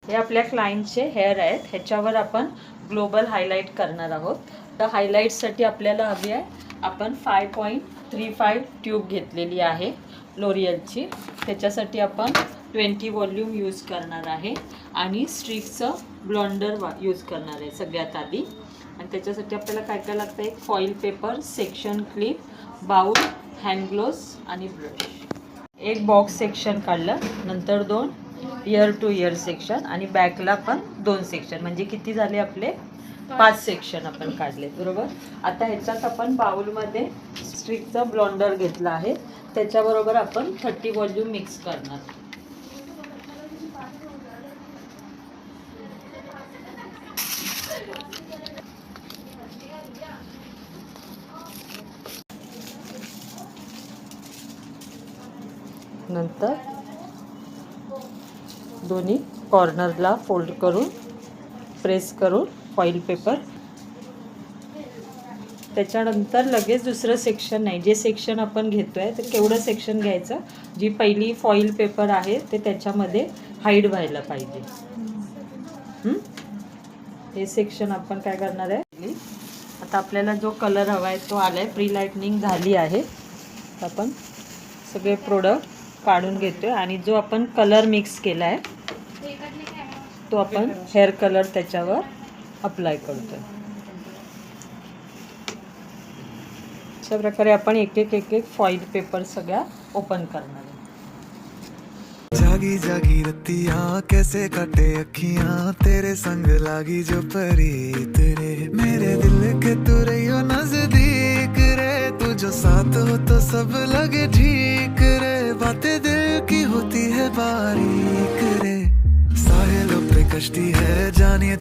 हे आपल्या क्लायंटचे हेअर आहेत, ह्याच्यावर आपण ग्लोबल हायलाईट करणार आहोत. तर हायलाईटसाठी आपल्याला हवी आहे, आपण 5.35 ट्यूब घेतलेली आहे लोरियलची. त्याच्यासाठी आपण 20 वॉल्यूम यूज करणार आहे आणि स्ट्रिक्सचं ब्लॉन्डर यूज करणार आहे सगळ्यात आधी. आणि त्याच्यासाठी आपल्याला काय काय लागतं, एक foil paper, section clip, bowl, hand gloves आणि ब्रश. एक बॉक्स सेक्शन काढलं, नंतर 2 इयर टू इयर सेक्शन आणि बॅकला पण 2 सेक्शन, म्हणजे किती झाले आपले 5 सेक्शन आपण काढले, बरोबर. आता ह्याच्यात आपण बाउलमध्ये स्ट्रिकचा ब्लॉन्डर घेतला आहे, त्याच्याबरोबर आपण 30 वॉल्यूम मिक्स करणार. नंतर दोन्ही कॉर्नरला फोल्ड करून प्रेस करून फॉईल पेपर. त्याच्यानंतर लगेच दुसरं सेक्शन नाही, जे सेक्शन आपण घेतो आहे तर केवढं सेक्शन घ्यायचं, जी पहिली फॉईल पेपर आहे ते त्याच्यामध्ये हाईड व्हायला पाहिजे. हे सेक्शन आपण काय करणार आहे, आता आपल्याला जो कलर हवा आहे तो आला आहे, प्री लाईटनिंग झाली आहे. आपण सगळे प्रोडक्ट काढून घेतोय आणि जो आपण कलर मिक्स केला आहे तो आपण हेअर कलर त्याच्यावर अप्लाय करतोय. अशा प्रकारे आपण एक एक फॉईल पेपर सगळ्या ओपन करणार आहे. जागी जागी रतियां कैसे काटे अखियां तेरे संग लागी जो परीत रे, मेरे दिल के तू रहियो नजदीक रे, तू जो साथ हो तो सब लगे ठीक रे, बातें दिल की होती है बारीक रे, साहिलों पे कश्ती है जानिए